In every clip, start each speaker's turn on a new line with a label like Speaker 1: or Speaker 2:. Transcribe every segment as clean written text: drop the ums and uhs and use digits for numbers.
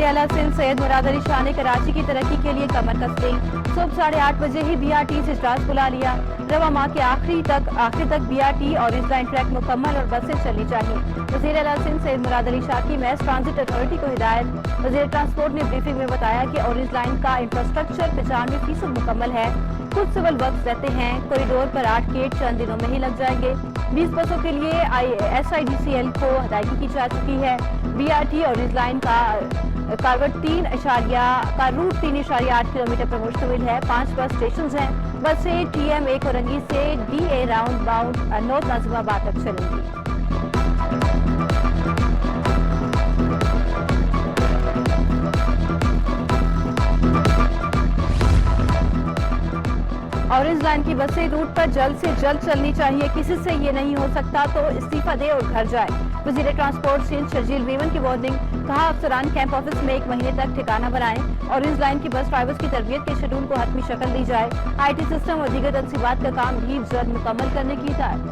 Speaker 1: आला सिंध सैयद मुराद अली शाह ने कराची की तरक्की के लिए कमर कस ली। सुबह 8:30 बजे ही BRT से इजलास बुला लिया। रवा माह के आखिरी तक BRT और ऑरेंज लाइन ट्रैक मुकम्मल और बसें चलनी चाहिए। वज़ीर आला सिंध सैयद मुराद अली शाह की मैस ट्रांजिट अथॉरिटी को हिदायत। वज़ीर ट्रांसपोर्ट ने ब्रीफिंग में बताया कि ऑरेंज लाइन का इंफ्रास्ट्रक्चर 95% मुकम्मल है। कुछ सिविल वर्क रहते हैं। कॉरिडोर पर 8 गेट चंद दिनों में ही लग जाएंगे। 20 बसों के लिए SIDCL को हदायगी की जा चुकी है। BRT ऑरेंज लाइन का रूट 3.8 किलोमीटर पर मुश्तमिल है। 5 बस स्टेशन हैं। बसें TM1 कोरंगी से DA round bound north Nazimabad तक चलेंगी। ऑरेंज लाइन की बसें रूट पर जल्द से जल्द चलनी चाहिए। किसी से ये नहीं हो सकता तो इस्तीफा दे और घर जाए। वज़ीर ट्रांसपोर्ट सिंध शर्जील मेमन की वार्निंग। कहा, अफसरान कैंप ऑफिस में 1 महीने तक ठिकाना बनाएं। ऑरेंज लाइन की बस ड्राइवर्स की तरबियत के शेड्यूल को हतमी शक्ल दी जाए। IT सिस्टम और दीगर तनसीबात का काम भी जल्द मुकम्मल करने की हिदायत।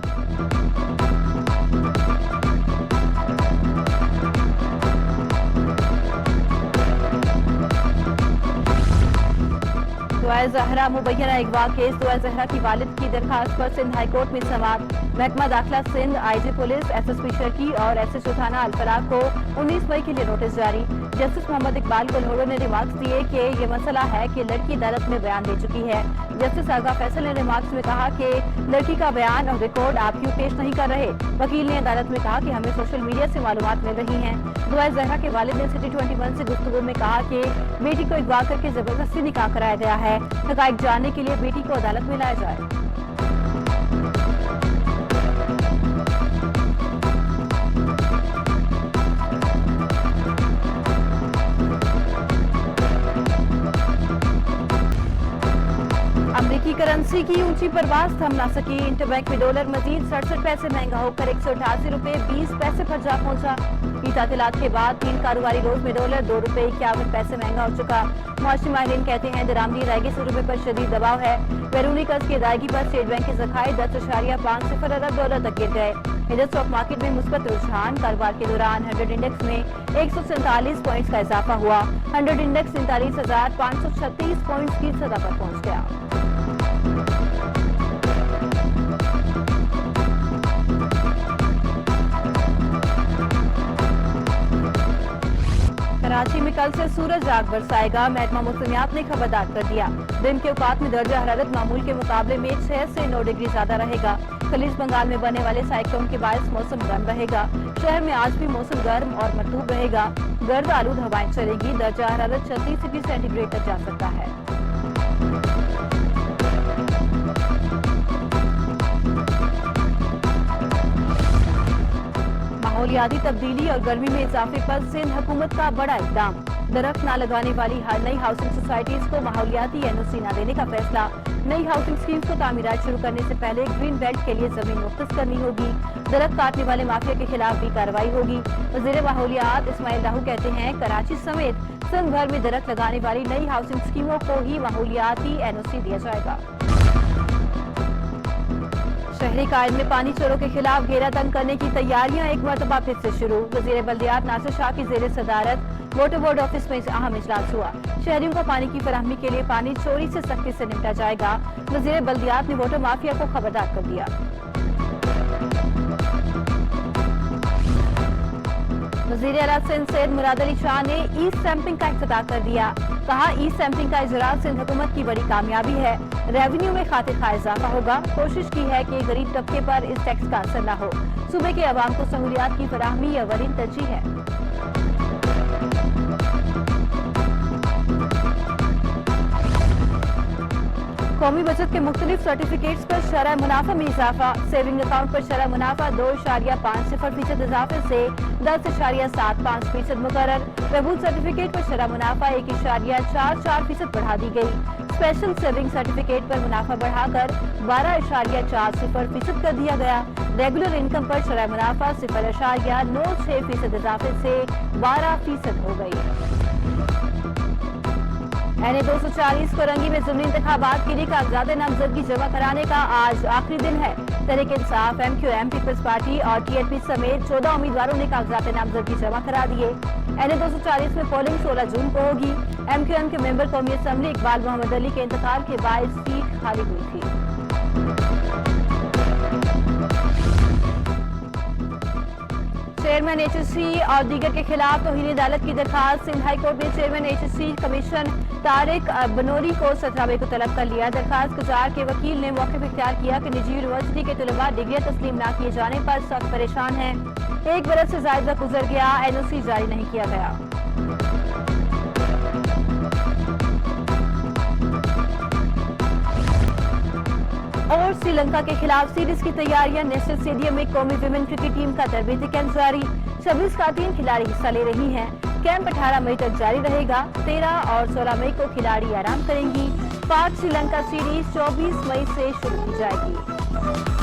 Speaker 1: दुआ ज़हरा मुबैना अगवा केस। दुआ ज़हरा की वालिद की दरखास्त पर सिंध हाईकोर्ट में समाअत। महकमा दाखिला सिंध, IG पुलिस, SSP शर्की और SHO थाना अल्फराक को 19 मई के लिए नोटिस जारी। जस्टिस मोहम्मद इकबाल गुलहोरो ने रिमार्क्स दिए कि ये मसला है कि लड़की अदालत में बयान दे चुकी है। जस्टिस आगा फैसल ने रिमार्क्स में कहा कि लड़की का बयान और रिकॉर्ड आप क्यों पेश नहीं कर रहे। वकील ने अदालत में कहा कि हमें सोशल मीडिया से मालूमात मिल रही हैं। दुआ ज़हरा के वालिद ने सिटी 21 से गुफ्तगू में कहा कि बेटी को अगवा करके जबरदस्ती निकाह कराया गया है। हक़ाइक़ जानने के लिए बेटी को अदालत में लाया जाए। अमरीकी करेंसी की ऊंची परवास थम ना सकी। इंटरबैंक में डॉलर मजीद 67 पैसे महंगा होकर 188 रुपए 20 पैसे पर जा पहुंचा। तातीलात के बाद 3 कारोबारी रोज में डॉलर 2 रुपए 51 पैसे महंगा हो चुका। मुआशी माहिरीन कहते हैं दरामदी अदायगी से रुपए पर शदीद दबाव है। बैरूनी कर्ज की अदायगी पर स्टेट बैंक के ज़खायर 10.50 अरब डॉलर तक गिर गए। इंडियन स्टॉक मार्केट में मुस्बत रुझान। कारोबार के दौरान 100 इंडेक्स में 147 पॉइंट्स का इजाफा हुआ। 100 इंडेक्स 39,536 पॉइंट्स की सतह पर पहुंच गया। कराची में कल से सूरज आग बरसाएगा। महकमा मौसमियात ने खबरदार कर दिया। दिन के औकात में दर्जा हरारत मामूल के मुकाबले में 6 से 9 डिग्री ज्यादा रहेगा। खलीज बंगाल में बनने वाले साइक्लोन के बायस मौसम गर्म रहेगा। शहर में आज भी मौसम गर्म और मरतूब रहेगा। गर्द आलूद हवाएं चलेगी। दर्जा हरारत 36 डिग्री सेंटीग्रेड तक जा सकता है। माहौलियाती तब्दीली और गर्मी में इजाफे पर सिंध हुकूमत का बड़ा इकदाम। दरख्त न लगाने वाली हर नई हाउसिंग सोसाइटीज को माहौलियाती NOC न देने का फैसला। नई हाउसिंग स्कीम्स को तामीरात शुरू करने से पहले ग्रीन बेल्ट के लिए जमीन मुख्तस करनी होगी। दरख्त काटने वाले माफिया के खिलाफ भी कार्रवाई होगी। वज़ीर माहौलियात इस्माइल राहू कहते हैं कराची समेत सिंध भर में दरख्त लगाने वाली नई हाउसिंग स्कीमों को ही माहौलियाती NOC दिया जाएगा। शहरी कायद में पानी चोरों के खिलाफ घेरा तंग करने की तैयारियां एक मरतबा फिर से शुरू। वज़ीर बल्दियात नासिर शाह की ज़ेर सदारत वाटर बोर्ड ऑफिस में अहम इजलास हुआ। शहरियों को पानी की फराहमी के लिए पानी चोरी से सख्ती से निपटा जाएगा। वज़ीर बल्दियात ने वाटर माफिया को खबरदार कर दिया। वज़ीर आला सिंध सैयद मुराद अली शाह ने ई स्टैंपिंग का इफ्तिताह कर दिया। कहा, ई स्टैंपिंग का इजरा सिंध हुकूमत की बड़ी कामयाबी है। रेवेन्यू में खातिर खा इजाफा होगा। कोशिश की है कि गरीब तबके पर इस टैक्स का असर न हो। सूबे के अवाम को सहूलियात की फराहमी अवलीन तरजीह है। कौमी बचत के मुख्तलिफ सर्टिफिकेट्स पर शरह मुनाफा में इजाफा। सेविंग अकाउंट पर शरह मुनाफा 2.50% इजाफे से 10.75% मुकर्रर। बहबूद सर्टिफिकेट पर शरह मुनाफा 1.44% बढ़ा दी गई। स्पेशल सेविंग सर्टिफिकेट पर मुनाफा बढ़ाकर 12.40% कर दिया गया। रेगुलर इनकम पर शरह मुनाफा 0.96% इजाफे से 12% हो गई। NA 240 कोरंगी में ज़मीनी इंतखाबात के लिए कागजात नामजदगी जमा कराने का आज आखिरी दिन है। तहरीक-ए-इंसाफ, MQM, पीपल्स पार्टी और TLP समेत 14 उम्मीदवारों ने कागजात नामजदगी जमा करा दिए। NA 240 में पोलिंग 16 जून को होगी। MQM के मेंबर कौमी असेंबली इकबाल मोहम्मद अली के इंतकाल के बाद सीट खाली हुई थी। चेयरमैन HSC और दीगर के खिलाफ तौहीन अदालत की दरखास्त। सिंध हाई कोर्ट ने चेयरमैन HSC कमीशन तारिक बनोरी को 17 मई को तलब कर लिया। दरखास्त गुजार के वकील ने मौके पर इख्तियार किया कि निजी यूनिवर्सिटी के तलबा डिग्रियां तस्लीम न किए जाने पर सख्त परेशान हैं। 1 बरस से ज्यादा वक्त गुजर गया, NOC जारी नहीं किया गया। और श्रीलंका के खिलाफ सीरीज की तैयारियां। नेशनल स्टेडियम में कौमी विमेन क्रिकेट टीम का तरबेती कैंप जारी। 26 खातून खिलाड़ी हिस्सा ले रही हैं। कैंप 18 मई तक जारी रहेगा। 13 और 16 मई को खिलाड़ी आराम करेंगी। पाक श्रीलंका सीरीज 24 मई से शुरू की जाएगी।